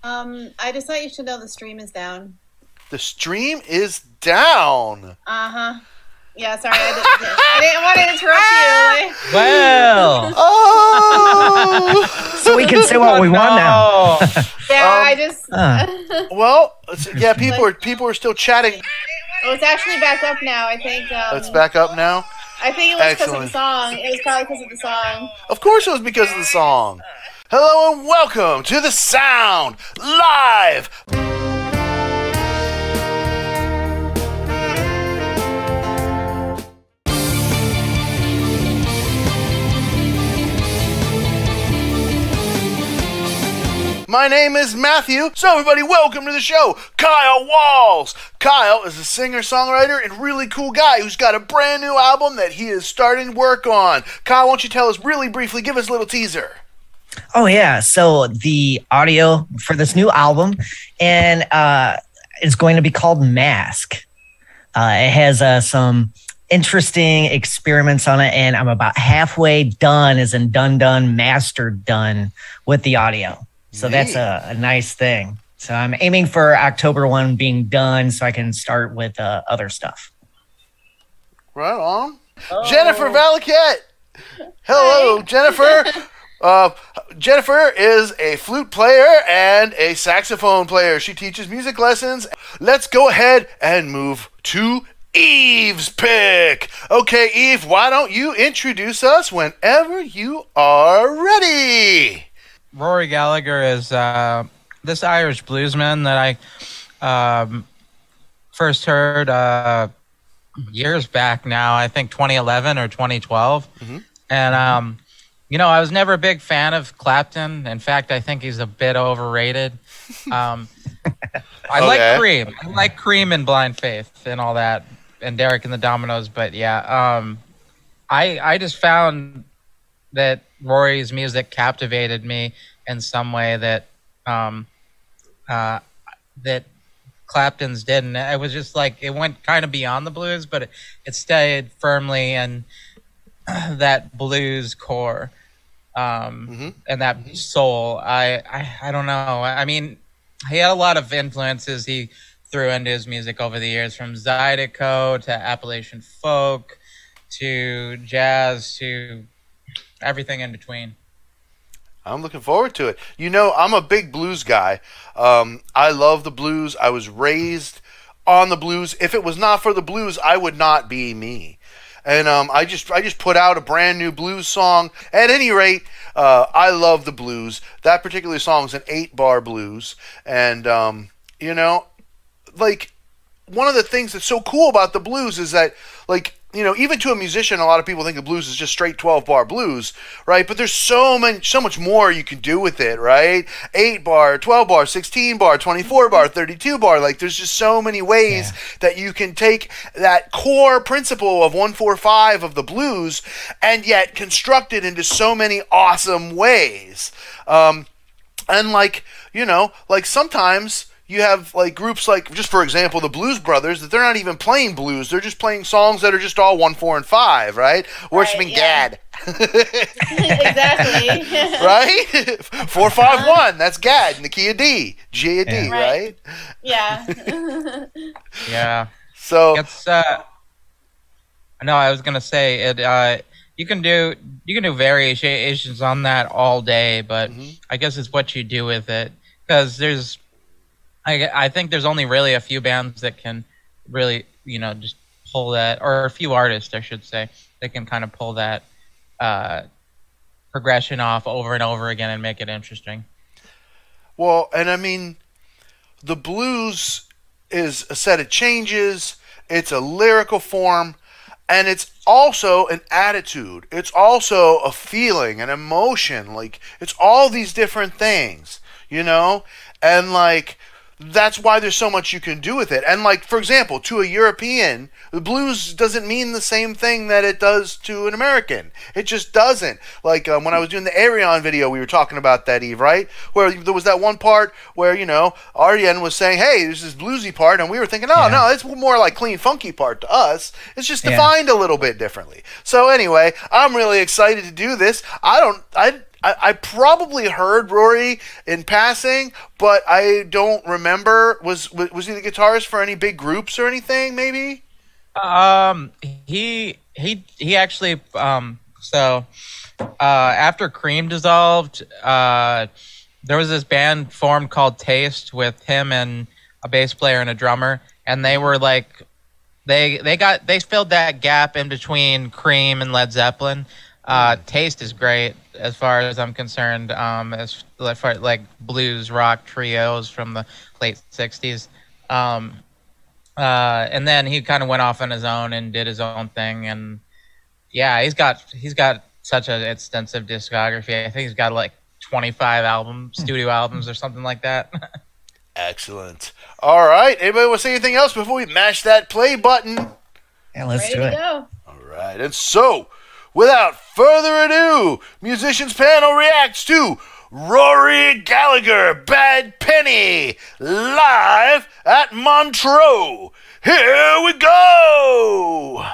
I just thought you should know the stream is down. The stream is down. Uh-huh. Yeah, sorry, I didn't want to interrupt you. Well. Oh. So we can say what we want now. Yeah, I just. Well, yeah, people are still chatting. Oh, it's actually back up now. I think. It's back up now. I think it was because of the Excellent. song. It was probably because of the song. Of course, it was because of the song. Hello and welcome to the Sound Live. My name is Matthew, so everybody welcome to the show, Kyle Walz. Kyle is a singer-songwriter and really cool guy who's got a brand new album that he is starting work on. Kyle, why don't you tell us really briefly, give us a little teaser. Oh yeah, so the audio for this new album and is going to be called Mask. It has some interesting experiments on it, and I'm about halfway done, as in done, mastered done with the audio. So that's a nice thing. So I'm aiming for October 1 being done so I can start with other stuff. Right on. Oh. Jennifer Valaket. Hello, Jennifer. Jennifer is a flute player and a saxophone player. She teaches music lessons. Let's go ahead and move to Eve's pick. Okay, Eve, why don't you introduce us whenever you are ready? Rory Gallagher is this Irish bluesman that I first heard years back now, I think 2011 or 2012. Mm-hmm. And, I was never a big fan of Clapton. In fact, I think he's a bit overrated. I like Cream. I like Cream and Blind Faith and all that, and Derek and the Dominoes. But, yeah, I just found that Rory's music captivated me in some way that that Clapton's didn't. It was just like it went kind of beyond the blues, but it stayed firmly in that blues core and that soul. I don't know. I mean, he had a lot of influences he threw into his music over the years, from Zydeco to Appalachian folk to jazz to everything in between. I'm looking forward to it. I'm a big blues guy. I love the blues. I was raised on the blues. If it was not for the blues, I would not be me. And I just put out a brand new blues song. At any rate, I love the blues. That particular song is an 8-bar blues. And, one of the things that's so cool about the blues is that, even to a musician, a lot of people think the blues is just straight 12-bar blues, right? But there's so much more you can do with it, right? 8-bar, 12-bar, 16-bar, 24-bar, 32-bar. There's just so many ways that you can take that core principle of 1-4-5 of the blues and yet construct it into so many awesome ways. Sometimes you have groups just for example, the Blues Brothers, that they're not even playing blues. They're just playing songs that are just all 1, 4, and 5, right? Worshiping Gad. Exactly. Right? 4, 5, 1. That's Gad in the key of D. G of D, right? Yeah. Yeah. So it's no, I was gonna say it. You can do variations on that all day, but I guess it's what you do with it, because I think there's only really a few bands that can really, just pull that, or a few artists, I should say, that can kind of pull that progression off over and over again and make it interesting. Well, and I mean, the blues is a set of changes, it's a lyrical form, and it's also an attitude. It's also a feeling, an emotion. It's all these different things, and that's why there's so much you can do with it. And for example, to a European, the blues doesn't mean the same thing that it does to an American. It just doesn't. When I was doing the Arion video, we were talking about that, Eve, right? Where there was that one part where, Arion was saying, hey, there's this bluesy part, and we were thinking, no, it's more like clean, funky part to us. It's just defined a little bit differently. So anyway, I'm really excited to do this. I probably heard Rory in passing, but I don't remember. Was he the guitarist for any big groups or anything? Maybe. He actually so after Cream dissolved, there was this band formed called Taste with him and a bass player and a drummer, and they were like they filled that gap in between Cream and Led Zeppelin. Taste is great as far as I'm concerned. As far like blues rock trios from the late '60s. And then he kind of went off on his own and did his own thing. And yeah, he's got such an extensive discography. I think he's got like 25 studio albums or something like that. Excellent. All right. Anybody want to say anything else before we mash that play button? Yeah, let's Ready do to it. go. All right. And so, without further ado, Musicians Panel reacts to Rory Gallagher, Bad Penny, live at Montreux. Here we go!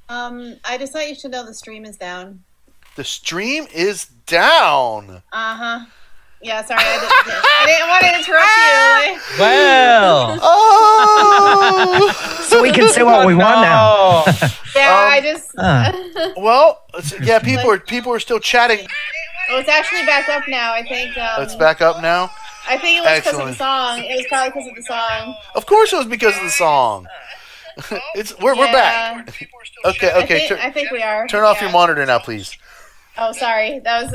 I just thought you should know the stream is down. The stream is down. Uh-huh. Yeah, sorry, I didn't want to interrupt you. Well. Oh. So we can say what we want now. Yeah, I just. Well, yeah, people are still chatting. Well, it's actually back up now. I think. It's back up now. I think it was because of the Excellent. song. It was probably because of the song. Of course, it was because of the song. We're back. Okay. I think we are. Turn off your monitor now, please. Oh, sorry. That was.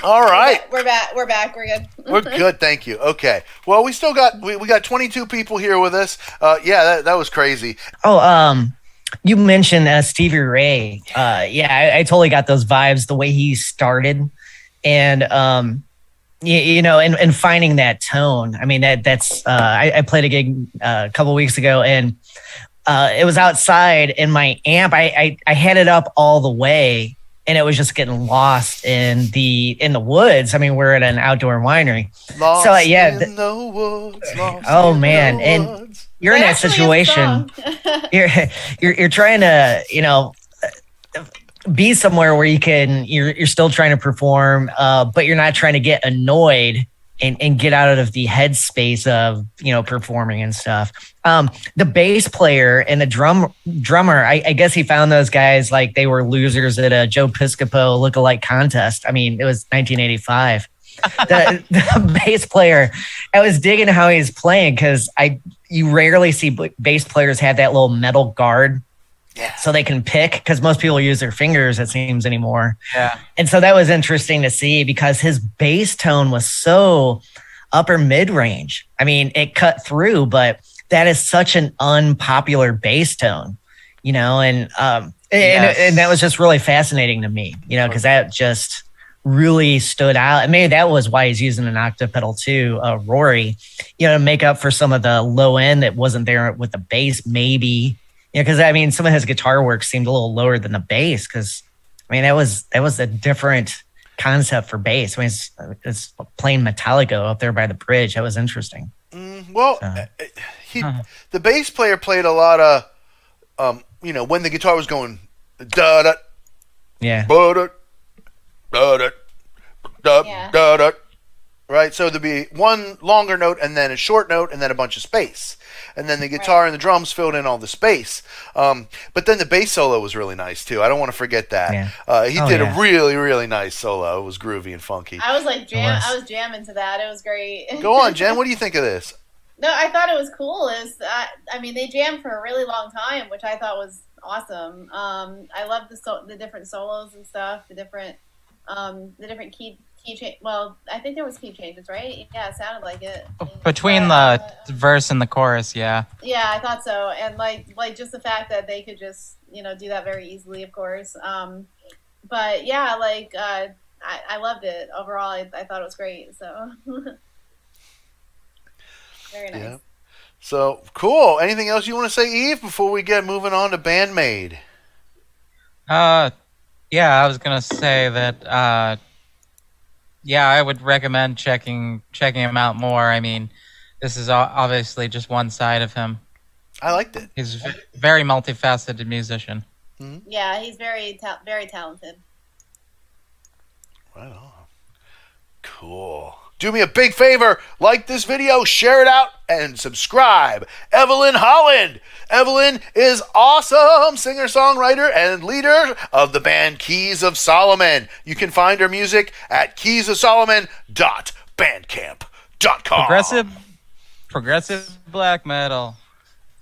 All right. We're back. We're good. We're good, thank you. Okay. Well, we still got we got 22 people here with us. Yeah, that was crazy. Oh, you mentioned Stevie Ray. Yeah, I totally got those vibes. The way he started, and you know, and finding that tone. I mean, that's. I played a gig a couple weeks ago, and it was outside, and my amp. I had it up all the way. And it was just getting lost in the woods. I mean, we're at an outdoor winery. Lost so yeah. In the woods, lost oh in man, the and woods. you're in that situation. you're trying to, you know, be somewhere where you're still trying to perform, but you're not trying to get annoyed and get out of the headspace of, you know, performing and stuff. The bass player and the drummer, I guess he found those guys like they were losers at a Joe Piscopo lookalike contest. I mean, it was 1985. the bass player, I was digging how he's playing because you rarely see bass players have that little metal guard. Yeah. So they can pick, because most people use their fingers, it seems, anymore. Yeah. And so that was interesting to see because his bass tone was so upper mid-range. I mean, it cut through, but that is such an unpopular bass tone, you know, and that was just really fascinating to me, you know, because that just really stood out. And maybe that was why he's using an octave pedal too, Rory, you know, to make up for some of the low end that wasn't there with the bass, maybe. Yeah, because I mean, some of his guitar work seemed a little lower than the bass. Because I mean, that was a different concept for bass. I mean, it's playing Metallica up there by the bridge. That was interesting. The bass player played a lot of, you know, when the guitar was going da da, yeah, da da, da da, Yeah. da da. Right, so there'd be one longer note and then a short note and then a bunch of space. And then the guitar and the drums filled in all the space. But then the bass solo was really nice too. I don't want to forget that. Yeah. He did a really, really nice solo. It was groovy and funky. I was like I was jamming to that. It was great. Go on, Jen. What do you think of this? No, I thought it was cool. I mean, they jammed for a really long time, which I thought was awesome. I love the different solos and stuff. The different key change. Well, I think there was key changes, right? Yeah, it sounded like it. Between the verse and the chorus, yeah. Yeah, I thought so, and like just the fact that they could just, you know, do that very easily, of course. But yeah, like I loved it overall. I thought it was great. So very nice. Yeah. So cool. Anything else you want to say, Eve, before we get moving on to Bandmade? Yeah, I was gonna say that. Yeah, I would recommend checking him out more. I mean, this is obviously just one side of him. I liked it. He's a very multifaceted musician. Mm-hmm. Yeah, he's very talented. Right on. Cool. Do me a big favor, like this video, share it out, and subscribe. Evelyn Holland. Evelyn is awesome singer-songwriter and leader of the band Keys of Solomon. You can find her music at keysofsolomon.bandcamp.com. Progressive black metal.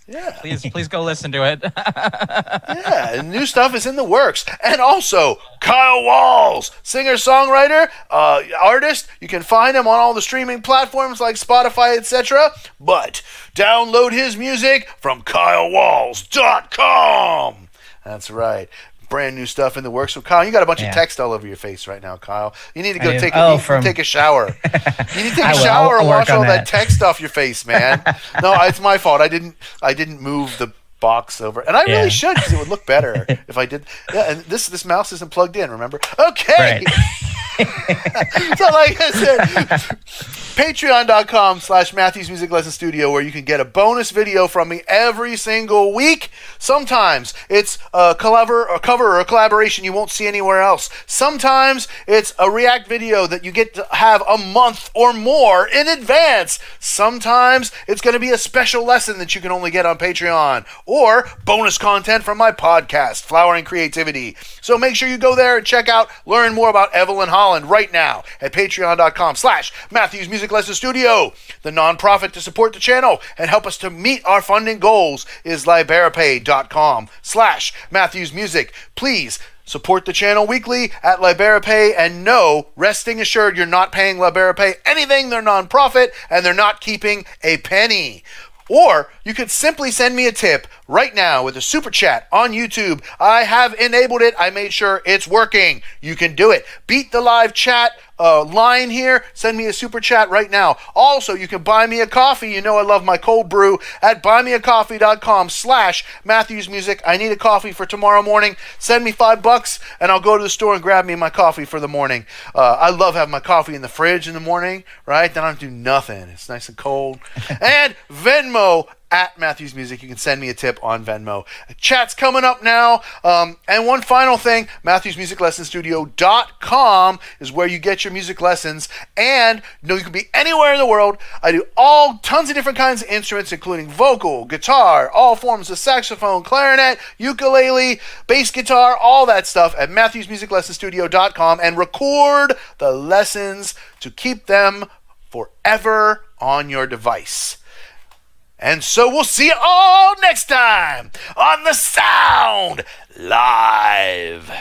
Yeah. Please go listen to it. Yeah, and new stuff is in the works. And also, Kyle Walz, singer-songwriter, artist. You can find him on all the streaming platforms like Spotify, etc. But download his music from kylewalz.com. That's right. Brand new stuff in the works. So, Kyle, you got a bunch of text all over your face right now, Kyle. You need to go take a shower. You need to take a shower and wash all that text off your face, man. No, it's my fault. I didn't move the box over, and I really should, because it would look better if I did. Yeah, and this mouse isn't plugged in. Remember? Okay. Right. So, like I said, Patreon.com/Matthews Music Lesson Studio, where you can get a bonus video from me every single week. Sometimes it's a cover or a collaboration you won't see anywhere else. Sometimes it's a react video that you get to have a month or more in advance. Sometimes it's going to be a special lesson that you can only get on Patreon, or bonus content from my podcast, Flowering Creativity. So make sure you go there and check out, learn more about Evelyn Holland right now at patreon.com/Matthews Music Lesson Studio. The nonprofit to support the channel and help us to meet our funding goals is liberapay.com/Matthews Music. Please support the channel weekly at LiberaPay, and resting assured you're not paying LiberaPay anything. They're nonprofit and they're not keeping a penny. Or you could simply send me a tip right now with a super chat on YouTube. I have enabled it. I made sure it's working. You can do it. Beat the live chat line here. Send me a super chat right now. Also, you can buy me a coffee. You know I love my cold brew at buymeacoffee.com/Matthews Music. I need a coffee for tomorrow morning. Send me $5 and I'll go to the store and grab me my coffee for the morning. I love having my coffee in the fridge in the morning, right? Then I don't do nothing. It's nice and cold. And Venmo at Matthews Music. You can send me a tip on Venmo. Chat's coming up now. And one final thing, MatthewsMusicLessonStudio.com is where you get your music lessons. And you can be anywhere in the world. I do tons of different kinds of instruments, including vocal, guitar, all forms of saxophone, clarinet, ukulele, bass guitar, all that stuff at MatthewsMusicLessonStudio.com, and record the lessons to keep them forever on your device. And so we'll see you all next time on The Sound Live.